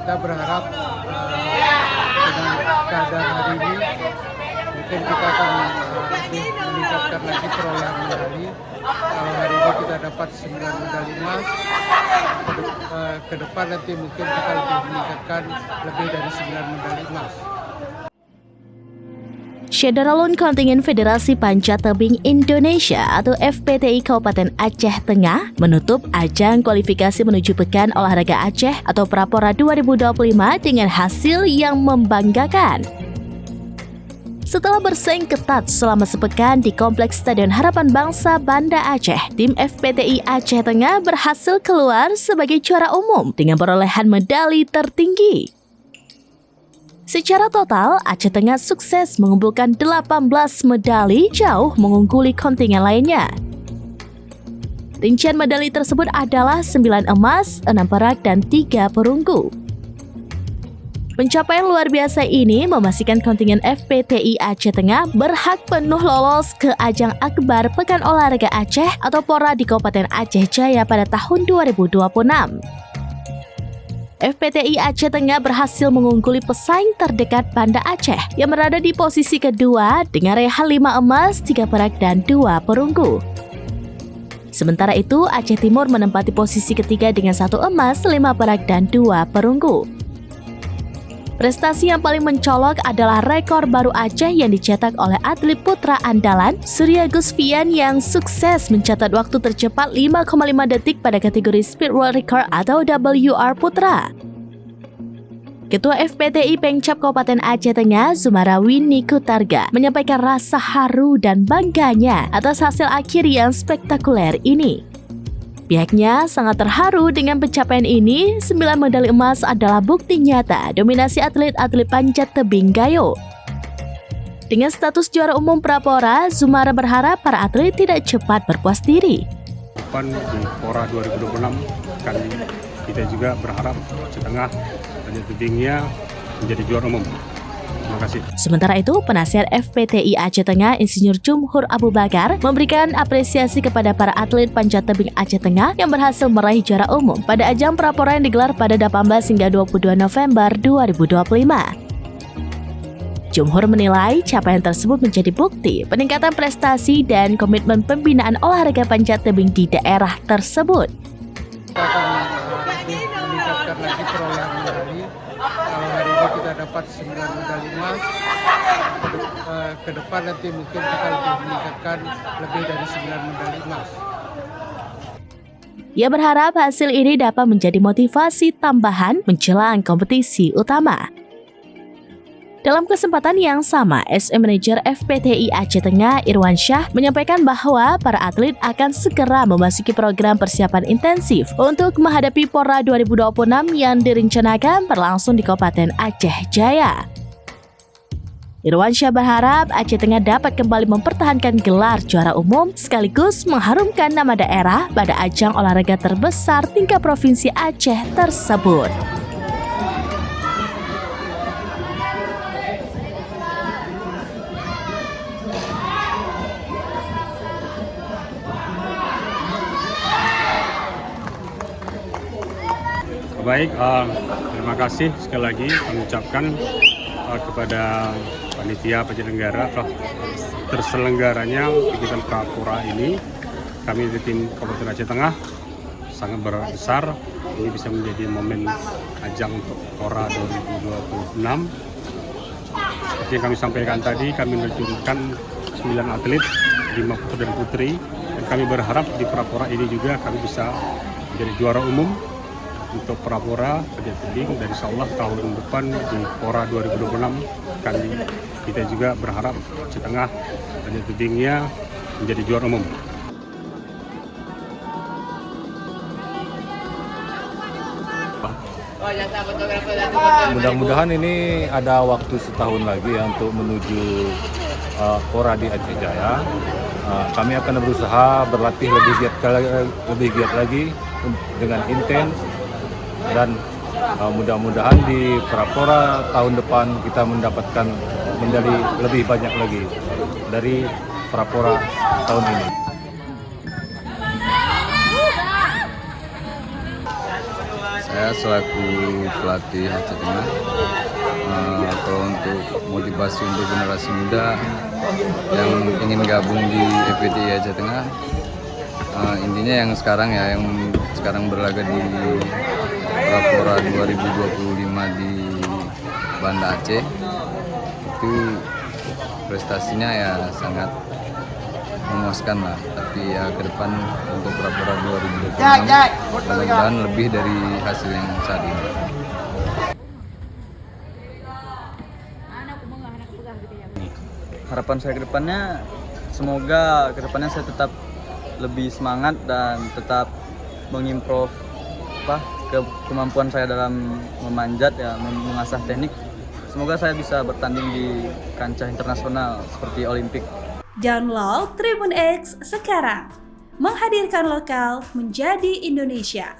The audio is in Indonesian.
kita berharap dengan keadaan hari ini mungkin kita akan lebih meningkatkan lagi perolehan medali. Kalau hari ini kita dapat 9 medali emas, ke depan nanti mungkin kita lebih meningkatkan lebih dari 9 medali emas. Syederalun Kontingen Federasi Panjat Tebing Indonesia atau FPTI Kabupaten Aceh Tengah menutup ajang kualifikasi menuju Pekan Olahraga Aceh atau Prapora 2025 dengan hasil yang membanggakan. Setelah bersaing ketat selama sepekan di Kompleks Stadion Harapan Bangsa Banda Aceh, tim FPTI Aceh Tengah berhasil keluar sebagai juara umum dengan perolehan medali tertinggi. Secara total, Aceh Tengah sukses mengumpulkan 18 medali, jauh mengungguli kontingen lainnya. Rincian medali tersebut adalah 9 emas, 6 perak, dan 3 perunggu. Pencapaian luar biasa ini memastikan kontingen FPTI Aceh Tengah berhak penuh lolos ke ajang akbar Pekan Olahraga Aceh atau PORA di Kabupaten Aceh Jaya pada tahun 2026. FPTI Aceh Tengah berhasil mengungguli pesaing terdekat Banda Aceh yang berada di posisi kedua dengan raihan 5 emas, 3 perak, dan 2 perunggu. Sementara itu, Aceh Timur menempati posisi ketiga dengan 1 emas, 5 perak, dan 2 perunggu. Prestasi yang paling mencolok adalah rekor baru Aceh yang dicetak oleh atlet putra andalan Surya Gusfian yang sukses mencatat waktu tercepat 5,5 detik pada kategori Speed World Record atau WR Putra. Ketua FPTI Pengcap Kabupaten Aceh Tengah, Zumarawi Nikutarga, menyampaikan rasa haru dan bangganya atas hasil akhir yang spektakuler ini. Pihaknya sangat terharu dengan pencapaian ini. 9 medali emas adalah bukti nyata dominasi atlet-atlet panjat tebing Gayo. Dengan status juara umum Prapora, Zumara berharap para atlet tidak cepat berpuas diri. Di PORA 2026 kan kita juga berharap Aceh Tengah panjat tebingnya menjadi juara umum. Terima kasih. Sementara itu, penasihat FPTI Aceh Tengah Insinyur Jumhur Abu Bakar memberikan apresiasi kepada para atlet panjat tebing Aceh Tengah yang berhasil meraih juara umum pada ajang Prapora yang digelar pada 18 hingga 22 November 2025. Jumhur menilai capaian tersebut menjadi bukti peningkatan prestasi dan komitmen pembinaan olahraga panjat tebing di daerah tersebut. Kita akan lebih meningkatkan lagi perolehan medali. Kalau hari ini kita dapat 9 medali emas, ke depan nanti mungkin kita lebih meningkatkan lebih dari 9 medali emas. Ia berharap hasil ini dapat menjadi motivasi tambahan menjelang kompetisi utama. Dalam kesempatan yang sama, SM Manager FPTI Aceh Tengah Irwan Syah menyampaikan bahwa para atlet akan segera memasuki program persiapan intensif untuk menghadapi PORA 2026 yang direncanakan berlangsung di Kabupaten Aceh Jaya. Irwan Syah berharap Aceh Tengah dapat kembali mempertahankan gelar juara umum sekaligus mengharumkan nama daerah pada ajang olahraga terbesar tingkat provinsi Aceh tersebut. Baik, terima kasih sekali lagi mengucapkan kepada panitia penyelenggara telah terselenggaranya kegiatan Prapora ini. Kami di tim Kabupaten Aceh Tengah sangat besar ini bisa menjadi momen ajang untuk PORA 2026. Seperti yang kami sampaikan tadi, kami menerjunkan 9 atlet, 5 putra dan putri, dan kami berharap di Prapora ini juga kami bisa menjadi juara umum untuk Prapora panjat tebing, dan insya Allah tahun depan di PORA 2026 kita juga berharap Aceh Tengah panjat tebingnya menjadi juara umum. Mudah-mudahan ini ada waktu setahun lagi ya untuk menuju PORA di Aceh Jaya. Kami akan berusaha berlatih lebih giat lagi dengan intens, dan mudah-mudahan di Prapora tahun depan kita mendapatkan medali lebih banyak lagi dari Prapora tahun ini. Saya selaku pelatih Aceh Tengah, kalau untuk motivasi untuk generasi muda yang ingin gabung di FPTI Aceh Tengah, intinya yang sekarang berlaga di Prapora 2025 di Banda Aceh, itu prestasinya ya sangat memuaskan lah. Tapi ya ke depan untuk Prapora 2026 mudah-mudahan lebih dari hasil yang saat ini. Harapan saya ke depannya, semoga ke depannya saya tetap lebih semangat dan tetap mengimprove kemampuan saya dalam memanjat, ya, mengasah teknik. Semoga saya bisa bertanding di kancah internasional seperti Olimpik. Download Tribun X sekarang, menghadirkan lokal menjadi Indonesia.